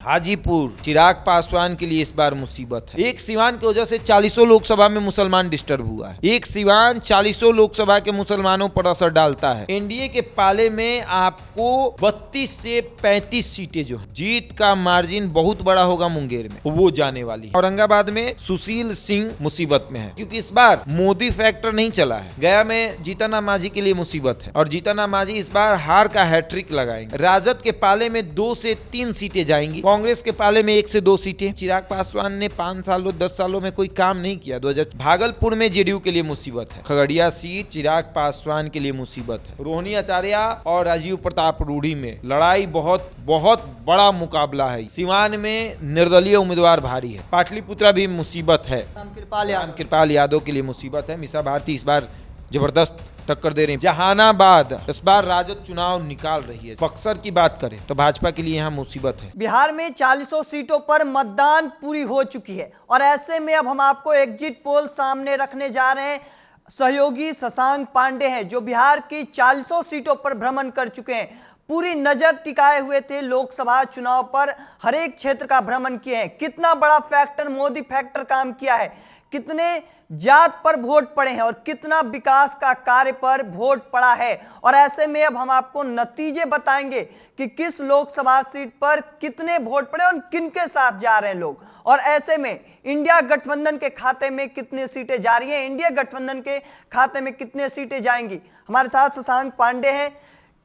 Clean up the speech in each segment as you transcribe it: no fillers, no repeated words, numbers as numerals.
हाजीपुर चिराग पासवान के लिए इस बार मुसीबत है। एक सिवान की वजह से 40 लोकसभा में मुसलमान डिस्टर्ब हुआ है। एक सिवान 40 लोकसभा के मुसलमानों पर असर डालता है। एनडीए के पाले में आपको 32 से 35 सीटें जो है, जीत का मार्जिन बहुत बड़ा होगा मुंगेर में, वो जाने वाली है। औरंगाबाद में सुशील सिंह मुसीबत में है क्योंकि इस बार मोदी फैक्टर नहीं चला है। गया में जीतन मांझी के लिए मुसीबत है और जीतन मांझी इस बार हार का हैट्रिक लगाएंगे। राजद के पाले में 2 से 3 सीटें जाएंगी। कांग्रेस के पाले में 1 से 2 सीटें। चिराग पासवान ने 5 सालों 10 सालों में कोई काम नहीं किया। 2000 भागलपुर में जेडीयू के लिए मुसीबत है। खगड़िया सीट चिराग पासवान के लिए मुसीबत है। रोहिणी आचार्य और राजीव प्रताप रूढ़ी में लड़ाई बहुत बड़ा मुकाबला है। सिवान में निर्दलीय उम्मीदवार भारी है। पाटलिपुत्रा भी मुसीबत है। रामकृपाल यादव के लिए मुसीबत है। मीसा भारती इस बार जबरदस्त टक्कर दे रही है। जहानाबाद इस बार राजद चुनाव निकाल रही है। बक्सर की बात करें तो भाजपा के लिए यहाँ मुसीबत है। बिहार में 40 सीटों पर मतदान पूरी हो चुकी है और ऐसे में अब हम आपको एग्जिट पोल सामने रखने जा रहे हैं। सहयोगी शशांक पांडे हैं जो बिहार की 40 सीटों पर भ्रमण कर चुके हैं। पूरी नजर टिकाए हुए थे लोकसभा चुनाव पर, हर एक क्षेत्र का भ्रमण किए हैं। कितना बड़ा फैक्टर मोदी फैक्टर काम किया है, कितने जात पर वोट पड़े हैं और कितना विकास का कार्य पर वोट पड़ा है। और ऐसे में अब हम आपको नतीजे बताएंगे कि किस लोकसभा सीट पर कितने वोट पड़े और किन के साथ जा रहे हैं लोग। और ऐसे में इंडिया गठबंधन के खाते में कितनी सीटें जा रही हैं, इंडिया गठबंधन के खाते में कितने सीटें जाएंगी। हमारे साथ शशांक पांडे हैं।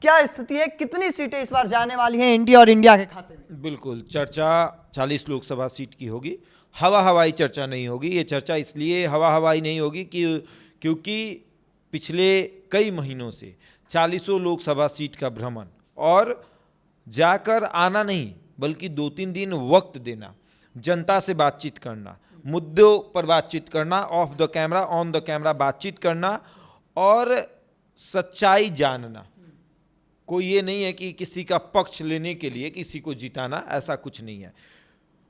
क्या स्थिति है, कितनी सीटें इस बार जाने वाली हैं इंडिया और इंडिया के खाते में? बिल्कुल, चर्चा 40 लोकसभा सीट की होगी। हवाई चर्चा नहीं होगी। ये चर्चा इसलिए हवाई नहीं होगी क्योंकि पिछले कई महीनों से 40 लोकसभा सीट का भ्रमण और जाकर आना नहीं बल्कि 2-3 दिन वक्त देना, जनता से बातचीत करना, मुद्दों पर बातचीत करना, of the camera on the camera बातचीत करना और सच्चाई जानना। कोई ये नहीं है कि किसी का पक्ष लेने के लिए किसी को जिताना, ऐसा कुछ नहीं है।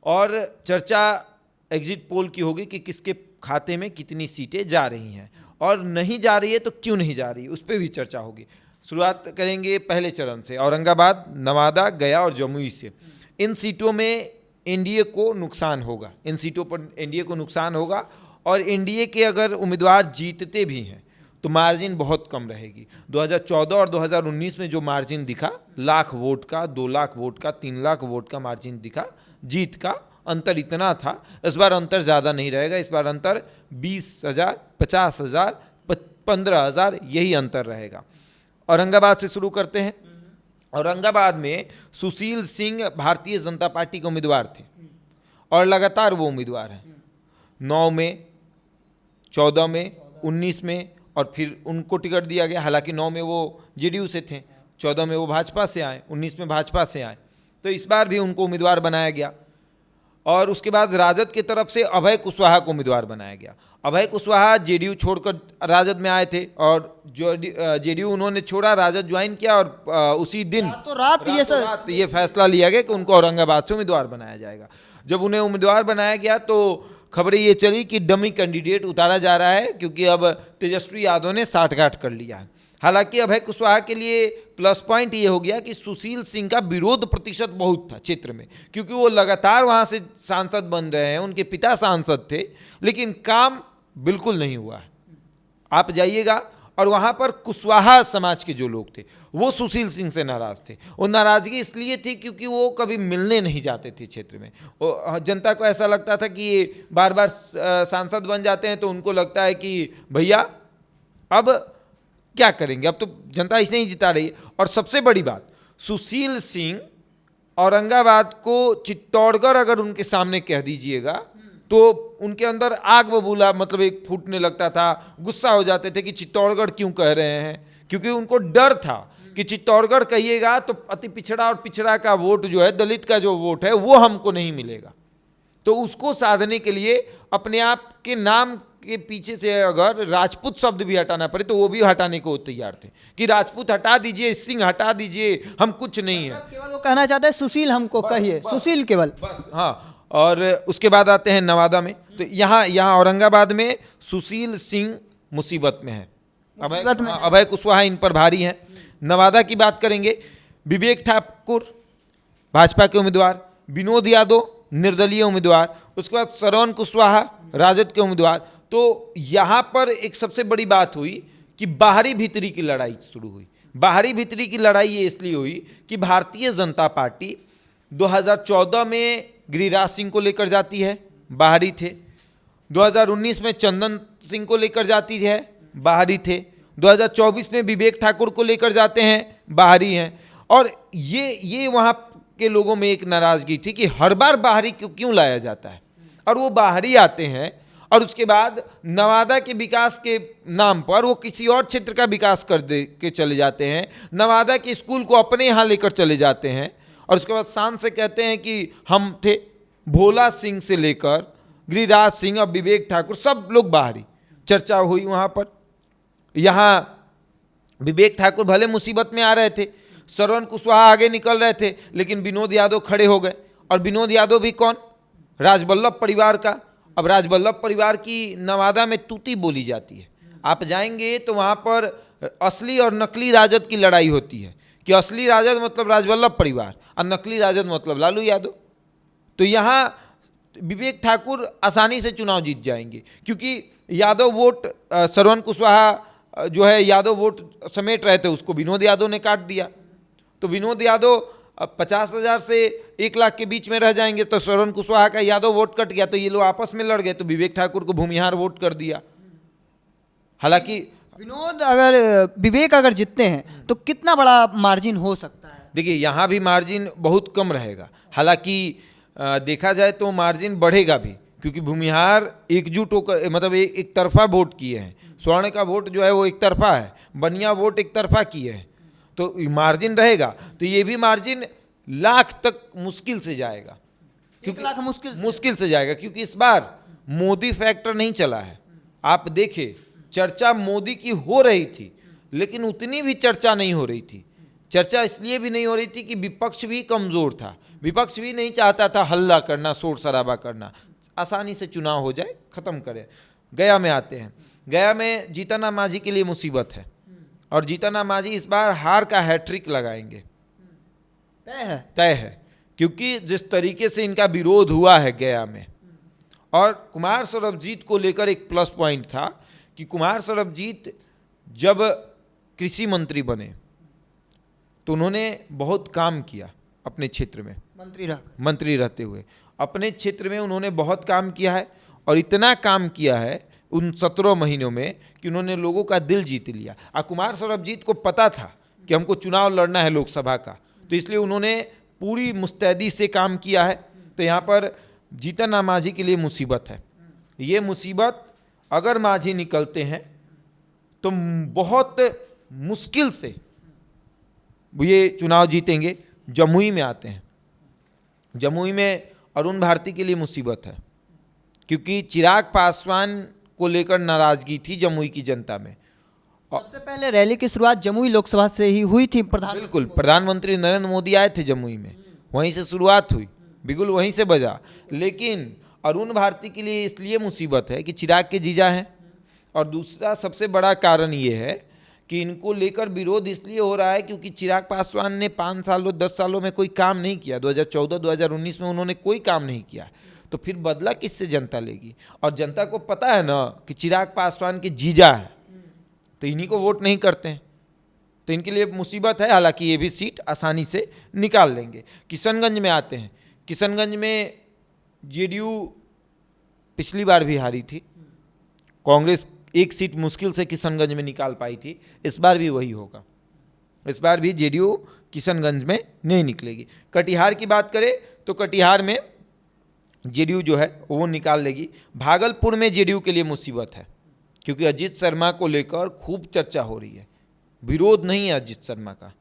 और चर्चा एग्जिट पोल की होगी कि किसके खाते में कितनी सीटें जा रही हैं और नहीं जा रही है तो क्यों नहीं जा रही, उस पर भी चर्चा होगी। शुरुआत करेंगे पहले चरण से, औरंगाबाद, नवादा, गया और जमुई से। इन सीटों में एनडीए को नुकसान होगा। इन सीटों पर एनडीए को नुकसान होगा और एनडीए के अगर उम्मीदवार जीतते भी हैं तो मार्जिन बहुत कम रहेगी। 2014 और 2019 में जो मार्जिन दिखा, 1 लाख वोट का, 2 लाख वोट का, 3 लाख वोट का मार्जिन दिखा, जीत का अंतर इतना था। इस बार अंतर ज़्यादा नहीं रहेगा। इस बार अंतर 20,000, 50,000, 15,000 यही अंतर रहेगा। औरंगाबाद से शुरू करते हैं। औरंगाबाद में सुशील सिंह भारतीय जनता पार्टी के उम्मीदवार थे और लगातार वो उम्मीदवार हैं। 9 में, 14 में, 19 में और फिर उनको टिकट दिया गया। हालांकि 9 में वो जेडीयू से थे, 14 में वो भाजपा से आए, 19 में भाजपा से आए, तो इस बार भी उनको उम्मीदवार बनाया गया। और उसके बाद राजद की तरफ से अभय कुशवाहा को उम्मीदवार बनाया गया। अभय कुशवाहा जेडीयू छोड़कर राजद में आए थे और जेडीयू उन्होंने छोड़ा, राजद ज्वाइन किया और उसी दिन रात ये फैसला लिया गया कि उनको औरंगाबाद से उम्मीदवार बनाया जाएगा। जब उन्हें उम्मीदवार बनाया गया तो खबरें ये चली कि डमी कैंडिडेट उतारा जा रहा है क्योंकि अब तेजस्वी यादव ने साठगांठ कर लिया है। हालांकि अभय कुशवाहा के लिए प्लस पॉइंट ये हो गया कि सुशील सिंह का विरोध प्रतिशत बहुत था क्षेत्र में, क्योंकि वो लगातार वहाँ से सांसद बन रहे हैं, उनके पिता सांसद थे, लेकिन काम बिल्कुल नहीं हुआ है। आप जाइएगा और वहाँ पर कुशवाहा समाज के जो लोग थे वो सुशील सिंह से नाराज थे। वो नाराजगी इसलिए थी क्योंकि वो कभी मिलने नहीं जाते थे क्षेत्र में। जनता को ऐसा लगता था कि ये बार बार सांसद बन जाते हैं तो उनको लगता है कि भैया अब क्या करेंगे, अब तो जनता इसे ही जिता रही है। और सबसे बड़ी बात, सुशील सिंह औरंगाबाद को चित्तौड़गढ़ अगर उनके सामने कह दीजिएगा तो उनके अंदर आग बबूला मतलब एक फूटने लगता था, गुस्सा हो जाते थे कि चित्तौड़गढ़ क्यों कह रहे हैं, क्योंकि उनको डर था कि चित्तौड़गढ़ कहिएगा तो अति पिछड़ा और पिछड़ा का वोट जो है, दलित का जो वोट है वो हमको नहीं मिलेगा। तो उसको साधने के लिए अपने आप के नाम के पीछे से अगर राजपूत शब्द भी हटाना पड़े तो वो भी हटाने को तैयार थे कि राजपूत हटा दीजिए, सिंह हटा दीजिए, हम कुछ नहीं है। केवल वो कहना चाहते हैं सुशील हमको कहिए, सुशील केवल बस। हाँ, और उसके बाद आते हैं नवादा में। तो यहाँ औरंगाबाद में सुशील सिंह मुसीबत में है। अभय कुशवाहा इन पर भारी हैं। नवादा की बात करेंगे, विवेक ठाकुर भाजपा के उम्मीदवार, विनोद यादव निर्दलीय उम्मीदवार, उसके बाद श्रवण कुशवाहा राजद के उम्मीदवार। तो यहाँ पर एक सबसे बड़ी बात हुई कि बाहरी भीतरी की लड़ाई शुरू हुई। बाहरी भीतरी की लड़ाई ये इसलिए हुई कि भारतीय जनता पार्टी 2014 में गिरिराज सिंह को लेकर जाती है, बाहरी थे। 2019 में चंदन सिंह को लेकर जाती है, बाहरी थे। 2024 में विवेक ठाकुर को लेकर जाते हैं, बाहरी हैं। और ये वहाँ के लोगों में एक नाराजगी थी कि हर बार बाहरी क्यों लाया जाता है, और वो बाहरी आते हैं और उसके बाद नवादा के विकास के नाम पर वो किसी और क्षेत्र का विकास कर दे के चले जाते हैं, नवादा के स्कूल को अपने यहाँ लेकर चले जाते हैं, और उसके बाद शान से कहते हैं कि हम थे। भोला सिंह से लेकर गिरिराज सिंह और विवेक ठाकुर सब लोग बाहरी। चर्चा हुई वहाँ पर। यहाँ विवेक ठाकुर भले मुसीबत में आ रहे थे, श्रवण कुशवाहा आगे निकल रहे थे, लेकिन विनोद यादव खड़े हो गए। और विनोद यादव भी कौन? राजबल्लभ परिवार का। अब राजबल्लभ परिवार की नवादा में तूती बोली जाती है। आप जाएंगे तो वहाँ पर असली और नकली राजद की लड़ाई होती है कि असली राजद मतलब राजबल्लभ परिवार और नकली राजद मतलब लालू यादव। तो यहाँ विवेक ठाकुर आसानी से चुनाव जीत जाएंगे, क्योंकि यादव वोट श्रवण कुशवाहा जो है यादव वोट समेट रहे थे, उसको विनोद यादव ने काट दिया। तो विनोद यादव 50,000 से 1 लाख के बीच में रह जाएंगे। तो श्रवण कुशवाहा का यादव वोट कट गया, तो ये लोग आपस में लड़ गए, तो विवेक ठाकुर को भूमिहार वोट कर दिया। हालांकि विवेक अगर जीतते हैं तो कितना बड़ा मार्जिन हो सकता है? देखिए, यहाँ भी मार्जिन बहुत कम रहेगा। हालांकि देखा जाए तो मार्जिन बढ़ेगा भी, क्योंकि भूमिहार एकजुट होकर मतलब एक तरफा वोट किए हैं। स्वर्ण का वोट जो है वो एक तरफा है, बनिया वोट एक तरफा किए हैं, तो मार्जिन रहेगा। तो ये भी मार्जिन लाख तक मुश्किल से जाएगा, क्योंकि 1 लाख मुश्किल से जाएगा, क्योंकि इस बार मोदी फैक्टर नहीं चला है। आप देखिए, चर्चा मोदी की हो रही थी, लेकिन उतनी भी चर्चा नहीं हो रही थी। चर्चा इसलिए भी नहीं हो रही थी कि विपक्ष भी कमज़ोर था, विपक्ष भी नहीं चाहता था हल्ला करना, शोर शराबा करना, आसानी से चुनाव हो जाए, ख़त्म करें। गया में आते हैं। गया में जीतन मांझी के लिए मुसीबत है, और जीतन मांझी इस बार हार का हैट्रिक लगाएंगे, तय है, क्योंकि जिस तरीके से इनका विरोध हुआ है गया में। और कुमार सर्वजीत को लेकर एक प्लस पॉइंट था कि कुमार सर्वजीत जब कृषि मंत्री बने तो उन्होंने बहुत काम किया अपने क्षेत्र में, मंत्री रहते हुए अपने क्षेत्र में उन्होंने बहुत काम किया है। और इतना काम किया है उन 17 महीनों में कि उन्होंने लोगों का दिल जीत लिया। और कुमार सर्वजीत को पता था कि हमको चुनाव लड़ना है लोकसभा का, तो इसलिए उन्होंने पूरी मुस्तैदी से काम किया है। तो यहाँ पर जीतन मांझी के लिए मुसीबत है। ये मुसीबत अगर मांझी निकलते हैं तो बहुत मुश्किल से ये चुनाव जीतेंगे। जमुई में आते हैं। जमुई में अरुण भारती के लिए मुसीबत है, क्योंकि चिराग पासवान को लेकर नाराजगी थी जमुई की जनता में। सबसे पहले रैली की शुरुआत जमुई लोकसभा से ही हुई थी। बिल्कुल, प्रधानमंत्री नरेंद्र मोदी आए थे जमुई में, वहीं से शुरुआत हुई, बिल्कुल वहीं से बजा। लेकिन अरुण भारती के लिए इसलिए मुसीबत है कि चिराग के जीजा हैं, और दूसरा सबसे बड़ा कारण ये है कि इनको लेकर विरोध इसलिए हो रहा है क्योंकि चिराग पासवान ने 5 सालों 10 सालों में कोई काम नहीं किया। 2014-2019 में उन्होंने कोई काम नहीं किया, तो फिर बदला किससे जनता लेगी? और जनता को पता है ना कि चिराग पासवान के जीजा है, तो इन्हीं को वोट नहीं करते हैं, तो इनके लिए मुसीबत है। हालांकि ये भी सीट आसानी से निकाल लेंगे। किशनगंज में आते हैं। किशनगंज में जेडीयू पिछली बार भी हारी थी, कांग्रेस एक सीट मुश्किल से किशनगंज में निकाल पाई थी, इस बार भी वही होगा। इस बार भी जेडीयू किशनगंज में नहीं निकलेगी। कटिहार की बात करें तो कटिहार में जेडीयू जो है वो निकाल लेगी। भागलपुर में जेडीयू के लिए मुसीबत है, क्योंकि अजीत शर्मा को लेकर खूब चर्चा हो रही है। विरोध नहीं है अजीत शर्मा का,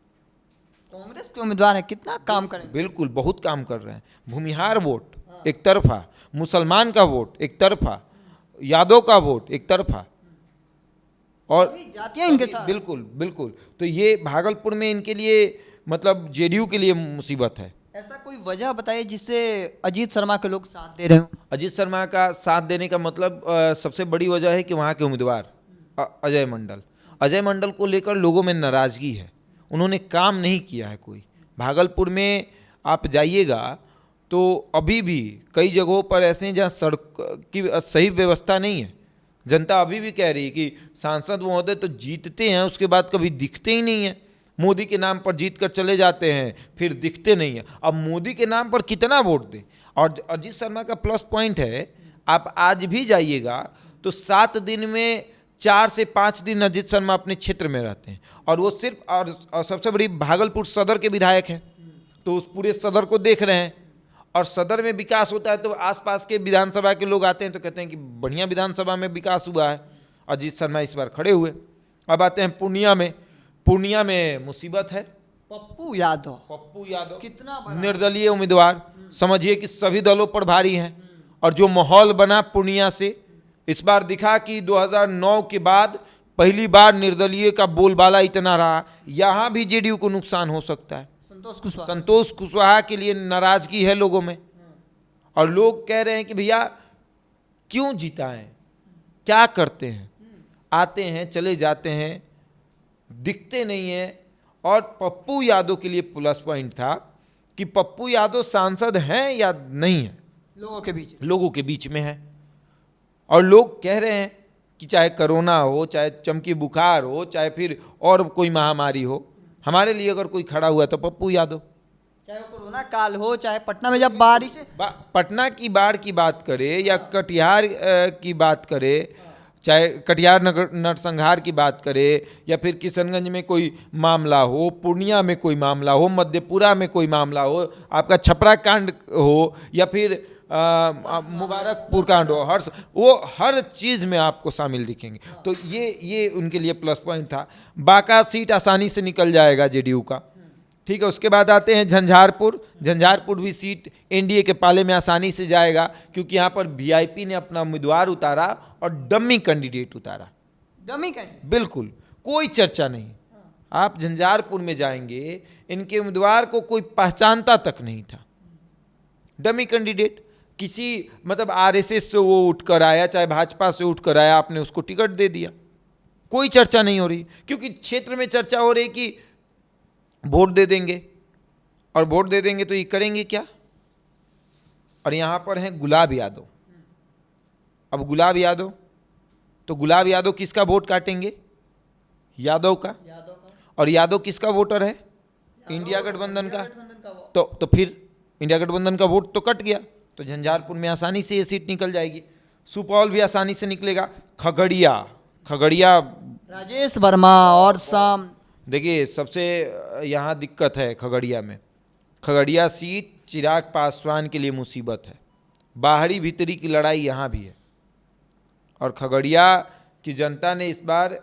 कांग्रेस के उम्मीदवार है, कितना काम करेंगे? बिल्कुल बहुत काम कर रहे हैं। भूमिहार वोट एक तरफा, मुसलमान का वोट एक तरफा, यादव का वोट एक तरफा, और जातियां इनके साथ। बिल्कुल बिल्कुल। तो ये भागलपुर में इनके लिए मतलब जेडीयू के लिए मुसीबत है। ऐसा कोई वजह बताइए जिससे अजीत शर्मा के लोग साथ दे रहे हो? अजीत शर्मा का साथ देने का मतलब सबसे बड़ी वजह है कि वहाँ के उम्मीदवार अजय मंडल को लेकर लोगों में नाराज़गी है। उन्होंने काम नहीं किया है कोई। भागलपुर में आप जाइएगा तो अभी भी कई जगहों पर ऐसे हैं जहाँ सड़क की सही व्यवस्था नहीं है। जनता अभी भी कह रही है कि सांसद महोदय तो जीतते हैं, उसके बाद कभी दिखते ही नहीं है। मोदी के नाम पर जीत कर चले जाते हैं, फिर दिखते नहीं है। अब मोदी के नाम पर कितना वोट दें? और अजीत शर्मा का प्लस पॉइंट है, आप आज भी जाइएगा तो 7 दिन में 4 से 5 दिन अजीत शर्मा अपने क्षेत्र में रहते हैं, और वो सिर्फ और सबसे बड़ी भागलपुर सदर के विधायक हैं, तो उस पूरे सदर को देख रहे हैं। और सदर में विकास होता है तो आसपास के विधानसभा के लोग आते हैं तो कहते हैं कि बढ़िया विधानसभा में विकास हुआ है, अजीत शर्मा इस बार खड़े हुए। अब आते हैं पूर्णिया में। पूर्णिया में मुसीबत है। पप्पू यादव कितना निर्दलीय उम्मीदवार, समझिए कि सभी दलों पर भारी हैं। और जो माहौल बना पूर्णिया से इस बार दिखा कि 2009 के बाद पहली बार निर्दलीय का बोलबाला इतना रहा। यहाँ भी जेडीयू को नुकसान हो सकता है। संतोष कुशवाहा के लिए नाराजगी है लोगों में, और लोग कह रहे हैं कि भैया क्यों जिताएं, क्या करते हैं, आते हैं चले जाते हैं, दिखते नहीं हैं। और पप्पू यादव के लिए प्लस पॉइंट था कि पप्पू यादव सांसद हैं या नहीं है, लोगों के बीच में है। और लोग कह रहे हैं कि चाहे कोरोना हो, चाहे चमकी बुखार हो, चाहे फिर और कोई महामारी हो, हमारे लिए अगर कोई खड़ा हुआ तो पप्पू यादव। चाहे कोरोना काल हो, चाहे पटना में जब बारिश पटना की बाढ़ की बात करे या कटिहार की बात करे, चाहे कटिहार नरसंहार की बात करे, या फिर किशनगंज में कोई मामला हो, पूर्णिया में कोई मामला हो, मधेपुरा में कोई मामला हो, आपका छपरा कांड हो, या फिर मुबारकपुर कांड हो, वो हर चीज़ में आपको शामिल दिखेंगे। तो ये उनके लिए प्लस पॉइंट था। बांका सीट आसानी से निकल जाएगा जेडीयू का, ठीक है। उसके बाद आते हैं झंझारपुर भी सीट एनडीए के पाले में आसानी से जाएगा, क्योंकि यहाँ पर वीआईपी ने अपना उम्मीदवार उतारा और डमी कैंडिडेट उतारा। बिल्कुल कोई चर्चा नहीं। आप झंझारपुर में जाएंगे, इनके उम्मीदवार को कोई पहचानता तक नहीं था। डमी कैंडिडेट, किसी मतलब आरएसएस से वो उठकर आया, चाहे भाजपा से उठकर आया, आपने उसको टिकट दे दिया। कोई चर्चा नहीं हो रही, क्योंकि क्षेत्र में चर्चा हो रही कि वोट दे देंगे, और वोट दे देंगे तो ये करेंगे क्या। और यहाँ पर हैं गुलाब यादव। अब गुलाब यादव किसका वोट काटेंगे? यादव का। और यादव किसका वोटर है? इंडिया गठबंधन का। तो फिर इंडिया गठबंधन का वोट तो कट गया, तो झंझारपुर में आसानी से ये सीट निकल जाएगी। सुपौल भी आसानी से निकलेगा। खगड़िया राजेश वर्मा और शाम, देखिए सबसे यहाँ दिक्कत है खगड़िया में। खगड़िया सीट चिराग पासवान के लिए मुसीबत है। बाहरी भीतरी की लड़ाई यहाँ भी है, और खगड़िया की जनता ने इस बार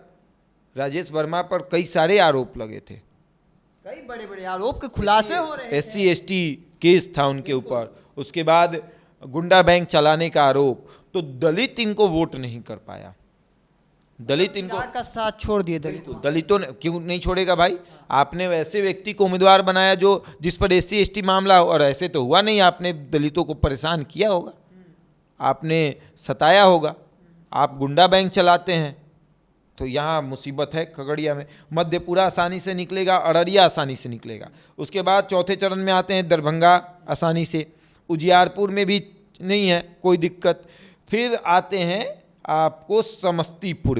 राजेश वर्मा पर कई सारे आरोप लगे थे, कई बड़े बड़े आरोप के खुलासे हो रहे हैं। SC ST केस था उनके ऊपर, उसके बाद गुंडा बैंक चलाने का आरोप। तो दलित इनको वोट नहीं कर पाया। दलित इनको का साथ छोड़ दिए। दलितों ने क्यों नहीं छोड़ेगा भाई? आपने वैसे व्यक्ति को उम्मीदवार बनाया जिस पर SC ST मामला हो, और ऐसे तो हुआ नहीं। आपने दलितों को परेशान किया होगा, आपने सताया होगा, आप गुंडा बैंक चलाते हैं। तो यहाँ मुसीबत है खगड़िया में। मधेपुरा आसानी से निकलेगा, अररिया आसानी से निकलेगा। उसके बाद चौथे चरण में आते हैं दरभंगा आसानी से। उजियारपुर में भी नहीं है कोई दिक्कत। फिर आते हैं आपको समस्तीपुर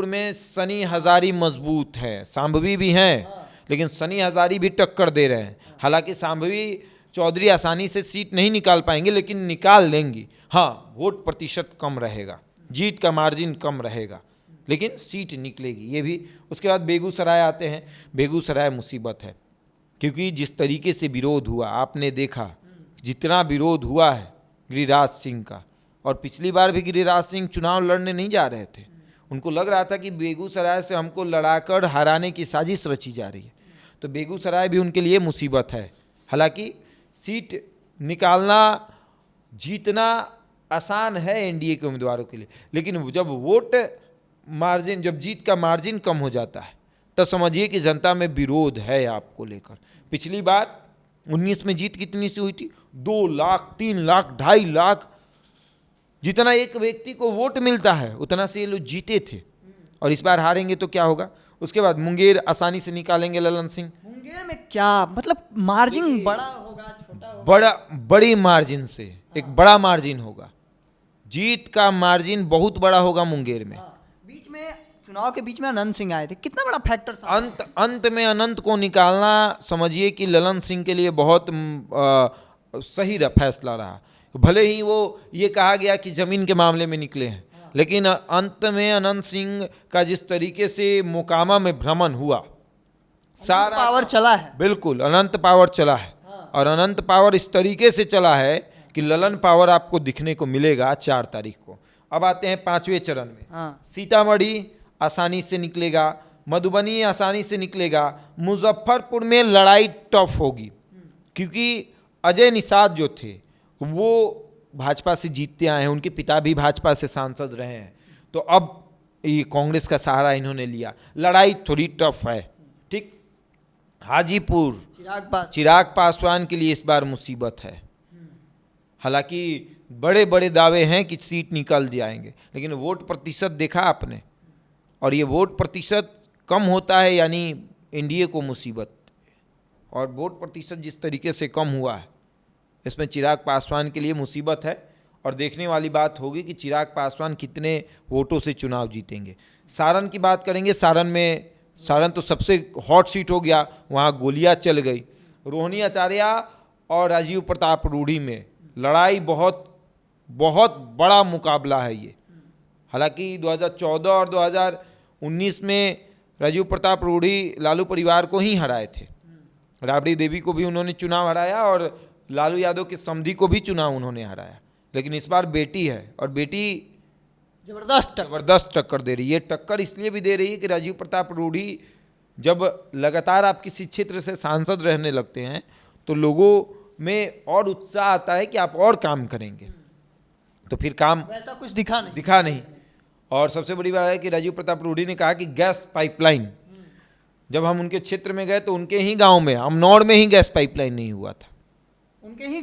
में सनी हजारी मजबूत है, सांभवी भी हैं, लेकिन सनी हजारी भी टक्कर दे रहे हैं। हालांकि सांभवी चौधरी आसानी से सीट नहीं निकाल पाएंगे, लेकिन निकाल लेंगी। हाँ, वोट प्रतिशत कम रहेगा, जीत का मार्जिन कम रहेगा, लेकिन सीट निकलेगी ये भी। उसके बाद बेगूसराय आते हैं। बेगूसराय मुसीबत है, क्योंकि जिस तरीके से विरोध हुआ, आपने देखा जितना विरोध हुआ है गिरिराज सिंह का। और पिछली बार भी गिरिराज सिंह चुनाव लड़ने नहीं जा रहे थे। उनको लग रहा था कि बेगूसराय से हमको लड़ाकर हराने की साजिश रची जा रही है। तो बेगूसराय भी उनके लिए मुसीबत है। हालांकि सीट निकालना, जीतना आसान है एनडीए के उम्मीदवारों के लिए, लेकिन जब वोट मार्जिन, जब जीत का मार्जिन कम हो जाता है, तब समझिए कि जनता में विरोध है आपको लेकर। पिछली बार 19 में जीत कितनी सी हुई थी? 2 लाख, 3 लाख, 2.5 लाख। जितना एक व्यक्ति को वोट मिलता है उतना से ये लोग जीते थे। और इस बार हारेंगे तो क्या होगा। उसके बाद मुंगेर आसानी से निकालेंगे ललन सिंह, मुंगेर में क्या मतलब मार्जिन बड़ा होगा छोटा होगा? बड़ी मार्जिन से, एक बड़ा मार्जिन होगा, जीत का मार्जिन बहुत बड़ा होगा मुंगेर में। बीच में चुनाव के बीच में अनंत सिंह आए थे, कितना बड़ा फैक्टर अंत में अनंत को निकालना समझिए कि ललन सिंह के लिए बहुत सही फैसला रहा। भले ही वो ये कहा गया कि जमीन के मामले में निकले हैं, लेकिन अंत में अनंत सिंह का जिस तरीके से मोकामा में भ्रमण हुआ, सारा पावर चला है, बिल्कुल अनंत पावर चला है। और अनंत पावर इस तरीके से चला है कि ललन पावर आपको दिखने को मिलेगा 4 तारीख को। अब आते हैं 5वें चरण में। सीतामढ़ी आसानी से निकलेगा, मधुबनी आसानी से निकलेगा, मुजफ्फरपुर में लड़ाई टफ होगी, क्योंकि अजय निषाद जो थे वो भाजपा से जीतते आए हैं, उनके पिता भी भाजपा से सांसद रहे हैं, तो अब ये कांग्रेस का सहारा इन्होंने लिया, लड़ाई थोड़ी टफ है। ठीक, हाजीपुर चिराग पासवान के लिए इस बार मुसीबत है। हालांकि बड़े बड़े दावे हैं कि सीट निकल जाएंगे, लेकिन वोट प्रतिशत देखा आपने, और ये वोट प्रतिशत कम होता है यानी एनडीए को मुसीबत, और वोट प्रतिशत जिस तरीके से कम हुआ है इसमें चिराग पासवान के लिए मुसीबत है। और देखने वाली बात होगी कि चिराग पासवान कितने वोटों से चुनाव जीतेंगे। सारण की बात करेंगे, सारण तो सबसे हॉट सीट हो गया, वहाँ गोलियां चल गई। रोहिणी आचार्य और राजीव प्रताप रूढ़ी में लड़ाई बहुत बहुत बड़ा मुकाबला है ये। हालांकि 2014 और 2019 में राजीव प्रताप रूढ़ी लालू परिवार को ही हराए थे, राबड़ी देवी को भी उन्होंने चुनाव हराया और लालू यादव के समधी को भी चुनाव उन्होंने हराया। लेकिन इस बार बेटी है, और बेटी जबरदस्त टक्कर दे रही है। ये टक्कर इसलिए भी दे रही है कि राजीव प्रताप रूढ़ी जब लगातार आप किसी क्षेत्र से सांसद रहने लगते हैं तो लोगों में और उत्साह आता है कि आप और काम करेंगे, तो फिर काम वैसा कुछ दिखा नहीं। और सबसे बड़ी बात है कि राजीव प्रताप रूढ़ी ने कहा कि गैस पाइपलाइन, जब हम उनके क्षेत्र में गए तो उनके ही गांव में, अमनौर में ही गैस पाइपलाइन नहीं हुआ था, उनके ही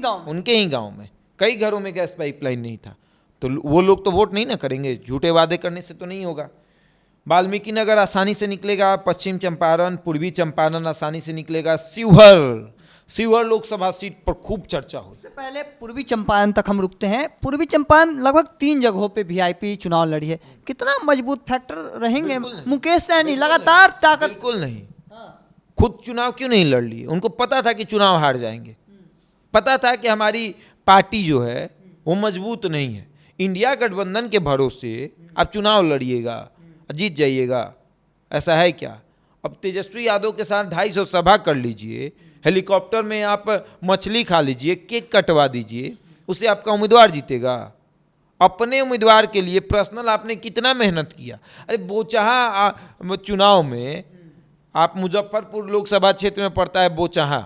गांव में कई घरों में गैस पाइपलाइन नहीं था। तो वो लोग तो वोट नहीं ना करेंगे, झूठे वादे करने से तो नहीं होगा। वाल्मीकि नगर आसानी से निकलेगा, पश्चिम चंपारण, पूर्वी चंपारण आसानी से निकलेगा। शिवहर लोकसभा सीट पर खूब चर्चा हो। उससे पहले पूर्वी चंपारण तक हम रुकते हैं। पूर्वी चंपारण लगभग 3 जगहों पे वीआईपी चुनाव लड़ी है, कितना मजबूत फैक्टर रहेंगे मुकेश सहनी लगातार ताकत? बिल्कुल नहीं, खुद चुनाव क्यों नहीं लड़ लिए? उनको पता था कि चुनाव हार जाएंगे, पता था कि हमारी पार्टी जो है वो मजबूत नहीं है। इंडिया गठबंधन के भरोसे आप चुनाव लड़िएगा, जीत जाइएगा, ऐसा है क्या? अब तेजस्वी यादव के साथ 250 सभा कर लीजिए, हेलीकॉप्टर में आप मछली खा लीजिए, केक कटवा दीजिए, उससे आपका उम्मीदवार जीतेगा? अपने उम्मीदवार के लिए पर्सनल आपने कितना मेहनत किया। अरे बोचाहा चुनाव में आप, मुजफ्फरपुर लोकसभा क्षेत्र में पड़ता है बोचाहा,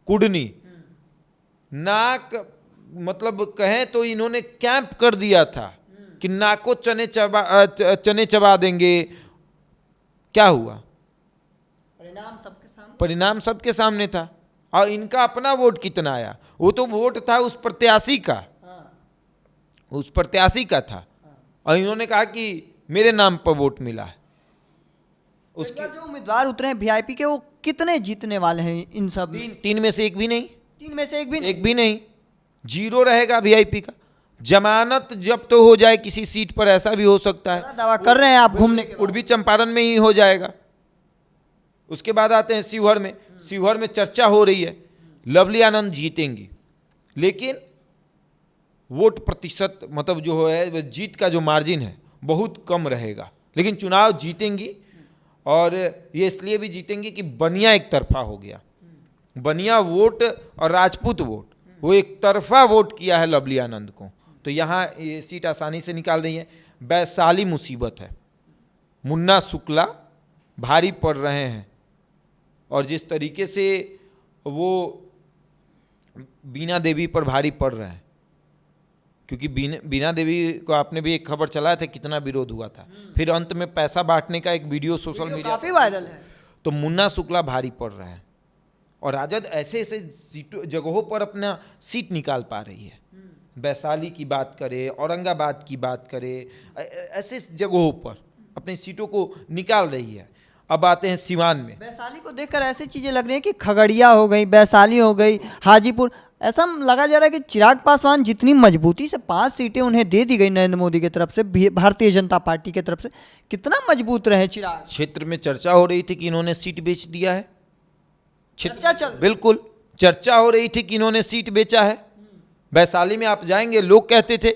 कुडनी, नाक मतलब कहें तो इन्होंने कैंप कर दिया था कि नाक को चने चबा देंगे। क्या हुआ? परिणाम सबके सामने था। और इनका अपना वोट कितना आया? वो तो वोट था उस प्रत्याशी का था, और इन्होंने कहा कि मेरे नाम पर वोट मिला है। उसके जो उम्मीदवार उतरे हैं वीआईपी के, वो कितने जीतने वाले हैं? इन सब तीन में से एक भी नहीं, 3 में से एक भी नहीं, 0 रहेगा वीआईपी का। जमानत जब्त तो हो जाए किसी सीट पर, ऐसा भी हो सकता है। दावा कर रहे हैं आप घूमने के। पूर्वी चंपारण में ही हो जाएगा। उसके बाद आते हैं शिवहर में चर्चा हो रही है लवली आनंद जीतेंगी, लेकिन वोट प्रतिशत मतलब जो है जीत का जो मार्जिन है बहुत कम रहेगा, लेकिन चुनाव जीतेंगी। और ये इसलिए भी जीतेंगी कि बनिया एक तरफा हो गया। बनिया वोट और राजपूत वोट, वो एक तरफा वोट किया है लवली आनंद को, तो यहाँ ये सीट आसानी से निकाल रही है। वैशाली मुसीबत है, मुन्ना शुक्ला भारी पड़ रहे हैं, और जिस तरीके से वो बीना देवी पर भारी पड़ रहे हैं, क्योंकि बीना देवी को आपने भी एक खबर चलाया था, कितना विरोध हुआ था, फिर अंत में पैसा बांटने का एक वीडियो सोशल मीडिया काफी वायरल है। तो मुन्ना शुक्ला भारी पड़ रहा है, और राजद ऐसे जगहों पर अपना सीट निकाल पा रही है। वैशाली की बात करें, औरंगाबाद की बात करें, ऐसे जगहों पर अपनी सीटों को निकाल रही है। अब आते हैं सिवान में। वैशाली को देखकर ऐसी चीजें लग रही हैं कि खगड़िया हो गई, वैशाली हो गई, हाजीपुर, ऐसा लगा जा रहा है कि चिराग पासवान जितनी मजबूती से 5 सीटें उन्हें दे दी गई नरेंद्र मोदी की तरफ से, भारतीय जनता पार्टी की तरफ से, कितना मजबूत रहे चिराग। क्षेत्र में चर्चा हो रही थी कि इन्होंने सीट बेच दिया है। चर्चा चल, बिल्कुल चर्चा हो रही थी कि इन्होंने सीट बेचा है। वैशाली में आप जाएंगे, लोग कहते थे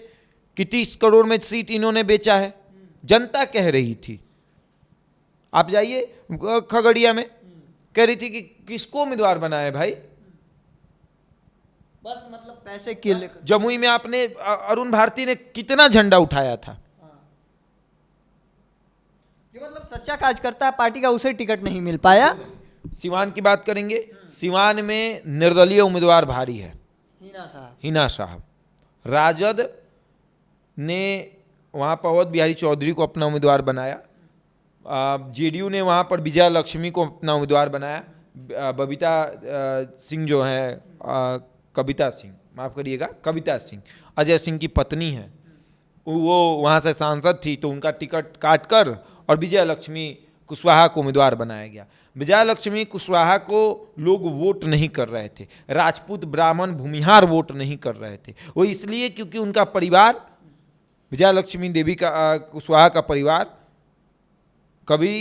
कि 30 करोड़ में सीट इन्होंने बेचा है, जनता कह रही थी। आप जाइए खगड़िया में, कह रही थी कि किसको उम्मीदवार बनाए भाई, बस मतलब पैसे के लेकर। जमुई में आपने अरुण भारती ने कितना झंडा उठाया था। जो मतलब सच्चा कार्यकर्ता है पार्टी का, उसे टिकट नहीं मिल पाया। सिवान की बात करेंगे, सिवान में निर्दलीय उम्मीदवार भारी है, हिना साहब। राजद ने वहाँ पर अवध बिहारी चौधरी को अपना उम्मीदवार बनाया, जेडीयू ने वहाँ पर विजया लक्ष्मी को अपना उम्मीदवार बनाया, बबीता सिंह जो है, कविता सिंह, माफ़ करिएगा, कविता सिंह अजय सिंह की पत्नी है, वो वहाँ से सांसद थी, तो उनका टिकट काट कर और विजया लक्ष्मी कुशवाहा को उम्मीदवार बनाया गया। विजया लक्ष्मी कुशवाहा को लोग वोट नहीं कर रहे थे, राजपूत ब्राह्मण भूमिहार वोट नहीं कर रहे थे। वो इसलिए क्योंकि उनका परिवार, विजया लक्ष्मी देवी का कुशवाहा का परिवार कभी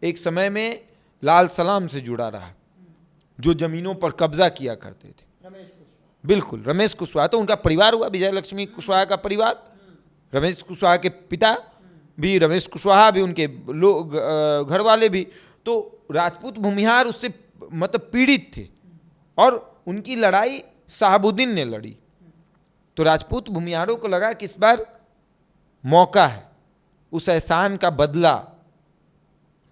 एक समय में लाल सलाम से जुड़ा रहा, जो जमीनों पर कब्जा किया करते थे। बिल्कुल, रमेश कुशवाहा तो उनका परिवार हुआ, विजय लक्ष्मी कुशवाहा का परिवार। रमेश कुशवाहा के पिता भी रमेश कुशवाहा भी, उनके लोग घर वाले भी, तो राजपूत भूमिहार उससे मतलब पीड़ित थे, और उनकी लड़ाई शहाबुद्दीन ने लड़ी। तो राजपूत भूमिहारों को लगा कि इस बार मौका है उस एहसान का बदला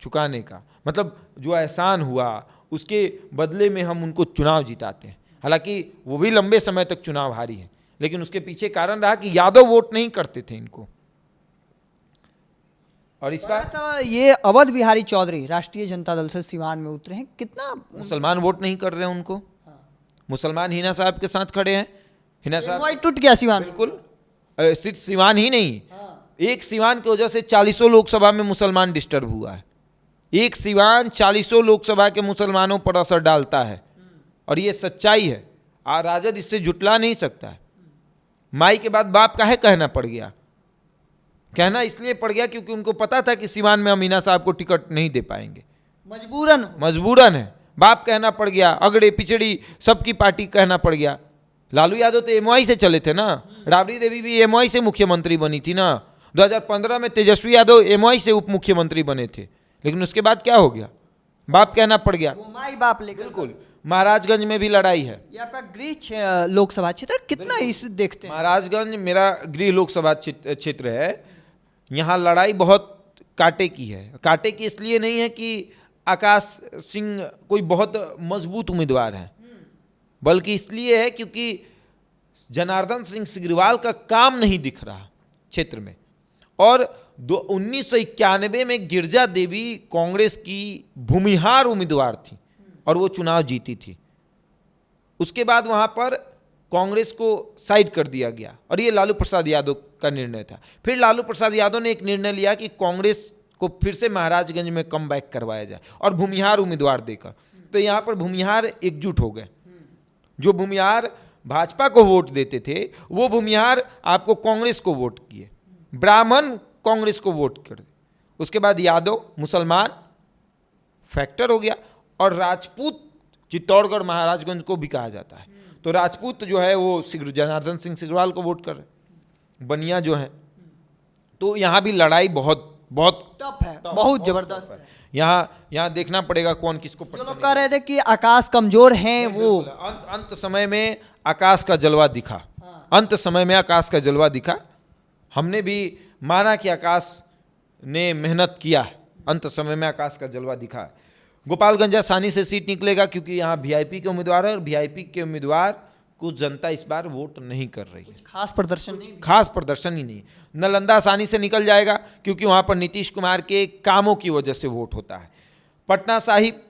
चुकाने का, मतलब जो एहसान हुआ उसके बदले में हम उनको चुनाव जिताते हैं। हालांकि वो भी लंबे समय तक चुनाव हारी है, लेकिन उसके पीछे कारण रहा कि यादव वोट नहीं करते थे इनको। और इस बार ये अवध बिहारी चौधरी राष्ट्रीय जनता दल से सिवान में उतरे हैं, कितना मुसलमान वोट नहीं कर रहे हैं उनको। मुसलमान हिना साहब के साथ खड़े हैं। हिना साहब टूट गया सिवान, बिल्कुल, सिर्फ सिवान ही नहीं, एक सिवान की वजह से 40 लोकसभा में मुसलमान डिस्टर्ब हुआ है। एक सिवान 40 लोकसभा के मुसलमानों पर असर डालता है, और ये सच्चाई है, राजद इससे जुटला नहीं सकता है। माई के बाद बाप का है कहना पड़ गया। कहना इसलिए पड़ गया क्योंकि उनको पता था कि सिवान में अमीना साहब को टिकट नहीं दे पाएंगे, मजबूरन है। बाप कहना पड़ गया, अगड़े पिछड़ी सबकी पार्टी कहना पड़ गया। लालू यादव तो एमवाई से चले थे ना, राबड़ी देवी भी एमवाई से मुख्यमंत्री बनी थी ना। 2015 में तेजस्वी यादव एमवाई से उप मुख्यमंत्री बने थे, लेकिन उसके बाद क्या हो गया, बाप कहना पड़ गया। माई बाप लेकर बिल्कुल, महाराजगंज में भी लड़ाई है। ये आपका गृह लोकसभा क्षेत्र, कितना इस देखते हैं? महाराजगंज मेरा गृह लोकसभा क्षेत्र है। यहाँ लड़ाई बहुत कांटे की है। कांटे की इसलिए नहीं है कि आकाश सिंह कोई बहुत मजबूत उम्मीदवार है, बल्कि इसलिए है क्योंकि जनार्दन सिंह सिग्रीवाल का काम नहीं दिख रहा क्षेत्र में। और 1991 में गिरजा देवी कांग्रेस की भूमिहार उम्मीदवार थी और वो चुनाव जीती थी। उसके बाद वहाँ पर कांग्रेस को साइड कर दिया गया, और ये लालू प्रसाद यादव का निर्णय था। फिर लालू प्रसाद यादव ने एक निर्णय लिया कि कांग्रेस को फिर से महाराजगंज में कम बैक करवाया जाए और भूमिहार उम्मीदवार देकर। तो यहाँ पर भूमिहार एकजुट हो गए। जो भूमिहार भाजपा को वोट देते थे, वो भूमिहार आपको कांग्रेस को वोट किए, ब्राह्मण कांग्रेस को वोट कर। उसके बाद यादव मुसलमान फैक्टर हो गया, और राजपूत चित्तौड़गढ़ महाराजगंज को भी कहा जाता है, तो राजपूत जो है वो जनार्दन सिंह सिग्रीवाल को वोट कर रहे, बनिया जो है। तो यहाँ भी लड़ाई बहुत टफ है, बहुत जबरदस्त है। यहाँ देखना पड़ेगा कौन किसको। जो लोग कह रहे थे कि आकाश कमजोर हैं, वो अंत समय में आकाश का जलवा दिखा। अंत समय में आकाश का जलवा दिखा। हमने भी माना कि आकाश ने मेहनत किया, अंत समय में आकाश का जलवा दिखा। गोपालगंज आसानी से सीट निकलेगा क्योंकि यहाँ वीआईपी के उम्मीदवार है, और वीआईपी के उम्मीदवार को जनता इस बार वोट नहीं कर रही है। खास प्रदर्शन ही नहीं। नालंदा आसानी से निकल जाएगा क्योंकि वहाँ पर नीतीश कुमार के कामों की वजह से वोट होता है। पटना साहिब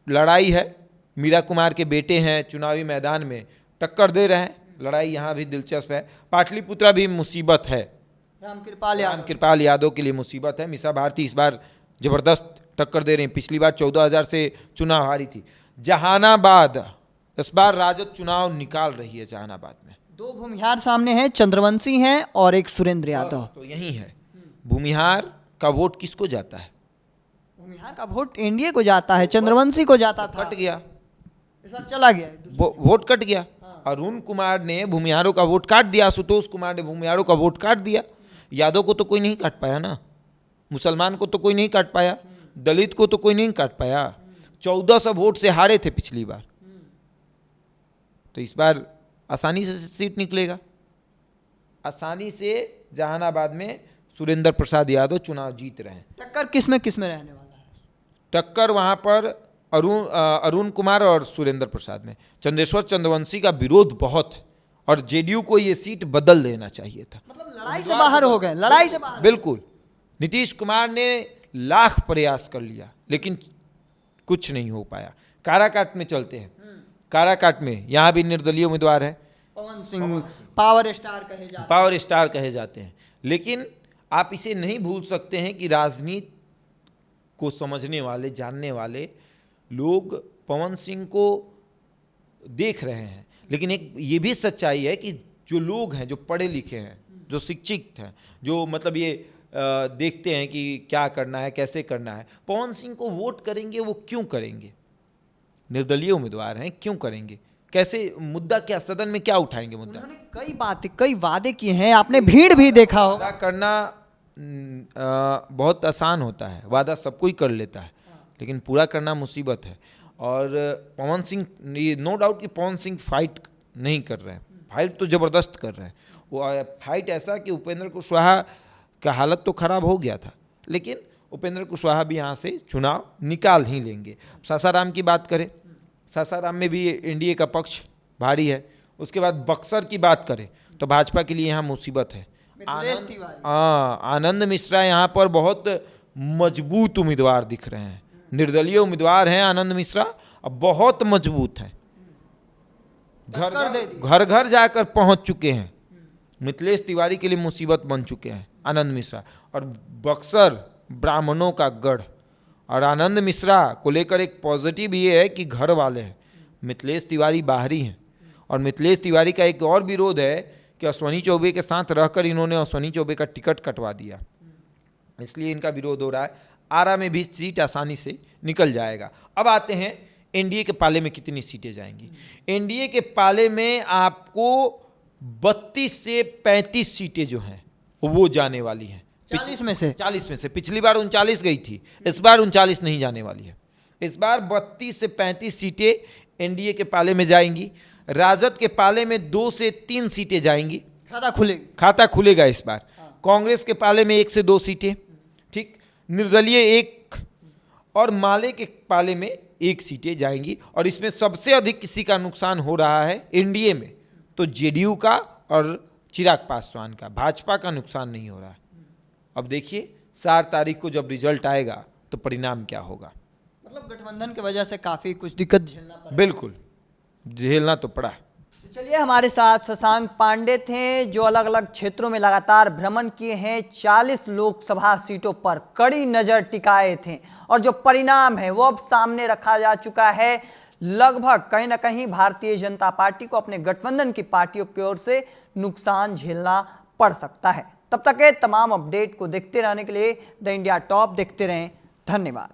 लड़ाई है, मीरा कुमार के बेटे हैं चुनावी मैदान में, टक्कर दे रहे हैं, लड़ाई यहाँ भी दिलचस्प है। पाटलिपुत्रा भी मुसीबत है, रामकृपाल यादव के लिए मुसीबत है। मीसा भारती इस बार जबरदस्त टक्कर दे रहे हैं। पिछली बार 14,000 से चुनाव हारी थी। जहानाबाद इस बार राजद चुनाव निकाल रही है। जहानाबाद में 2 भूमिहार सामने हैं, चंद्रवंशी हैं और एक सुरेंद्र यादव। तो यही है, भूमिहार का वोट किसको जाता है? भूमिहार का वोट एनडीए को जाता है, चंद्रवंशी को जाता था, कट गया, इस बार चला गया वोट कट गया। अरुण कुमार ने भूमिहारों का वोट काट दिया, आशुतोष कुमार ने भूमिहारों का वोट काट दिया। यादव को तो कोई नहीं काट पाया ना, मुसलमान को तो कोई नहीं काट पाया, दलित को तो कोई नहीं काट पाया। 1400 वोट से हारे थे पिछली बार, तो इस बार आसानी से सीट निकलेगा। आसानी से जहानाबाद में सुरेंद्र प्रसाद यादव चुनाव जीत रहे हैं। टक्कर किस में रहने वाला है? टक्कर वहां पर अरुण कुमार और सुरेंद्र प्रसाद में। चंद्रेश्वर चंद्रवंशी का विरोध बहुत है और जेडीयू को ये सीट बदल देना चाहिए था। मतलब लड़ाई से बाहर हो गए, लड़ाई से बाहर। बिल्कुल, नीतीश कुमार ने लाख प्रयास कर लिया लेकिन कुछ नहीं हो पाया। काराकाट में चलते हैं, काराकाट में यहाँ भी निर्दलीय उम्मीदवार है पवन सिंह, पावर स्टार कहे जाते हैं। लेकिन आप इसे नहीं भूल सकते हैं कि राजनीति को समझने वाले, जानने वाले लोग पवन सिंह को देख रहे हैं। लेकिन एक ये भी सच्चाई है कि जो लोग हैं, जो पढ़े लिखे हैं, जो शिक्षित हैं, जो मतलब ये देखते हैं कि क्या करना है, कैसे करना है, पवन सिंह को वोट करेंगे। वो क्यों करेंगे? निर्दलीय उम्मीदवार हैं, क्यों करेंगे? कैसे, मुद्दा क्या, सदन में क्या उठाएंगे मुद्दा? उन्होंने कई बातें, कई वादे किए हैं, आपने भीड़ भी देखा होगा। वादा करना बहुत आसान होता है, वादा सब कोई कर लेता है, लेकिन पूरा करना मुसीबत है। और पवन सिंह, नो डाउट कि पवन सिंह फाइट नहीं कर रहे हैं, फाइट तो ज़बरदस्त कर रहे हैं। वो फाइट ऐसा कि उपेंद्र कुशवाहा का हालत तो खराब हो गया था, लेकिन उपेंद्र कुशवाहा भी यहाँ से चुनाव निकाल ही लेंगे। सासाराम की बात करें, सासाराम में भी एनडीए का पक्ष भारी है। उसके बाद बक्सर की बात करें तो भाजपा के लिए यहाँ मुसीबत है। आनंद मिश्रा यहाँ पर बहुत मजबूत उम्मीदवार दिख रहे हैं। निर्दलीय उम्मीदवार हैं आनंद मिश्रा, अब बहुत मजबूत हैं, घर घर जाकर पहुंच चुके हैं। मिथिलेश तिवारी के लिए मुसीबत बन चुके हैं आनंद मिश्रा। और बक्सर ब्राह्मणों का गढ़, और आनंद मिश्रा को लेकर एक पॉजिटिव ये है कि घर वाले हैं, मिथिलेश तिवारी बाहरी हैं। और मिथिलेश तिवारी का एक और विरोध है कि अश्वनी चौबे के साथ रहकर इन्होंने अश्वनी चौबे का टिकट कटवा दिया, इसलिए इनका विरोध हो रहा है। आरा में भी सीट आसानी से निकल जाएगा। अब आते हैं एनडीए के पाले में कितनी सीटें जाएंगी। एनडीए के पाले में आपको 32 से 35 सीटें जो हैं वो जाने वाली हैं। 40 में से पिछली बार 39 गई थी, इस बार 39 नहीं जाने वाली है। इस बार 32 से 35 सीटें एनडीए के पाले में जाएंगी। राजद के पाले में 2 से 3 सीटें जाएंगी, खाता खुलेगा इस बार। कांग्रेस के पाले में 1 से 2 सीटें, ठीक, निर्दलीय 1, और माले के पाले में 1 सीटें जाएंगी। और इसमें सबसे अधिक किसी का नुकसान हो रहा है एनडीए में, तो जेडीयू का और चिराग पासवान का। भाजपा का नुकसान नहीं हो रहा है। अब देखिए 4 तारीख को जब रिजल्ट आएगा तो परिणाम क्या होगा। मतलब गठबंधन की वजह से काफी कुछ दिक्कत झेलना पड़ा। बिल्कुल, झेलना तो पड़ा। चलिए, हमारे साथ शशांक पांडे थे जो अलग अलग क्षेत्रों में लगातार भ्रमण किए हैं, 40 लोकसभा सीटों पर कड़ी नजर टिकाए थे, और जो परिणाम है वो अब सामने रखा जा चुका है। लगभग कहीं ना कहीं भारतीय जनता पार्टी को अपने गठबंधन की पार्टियों की ओर से नुकसान झेलना पड़ सकता है। तब तक के तमाम अपडेट को देखते रहने के लिए द इंडिया टॉप देखते रहें। धन्यवाद।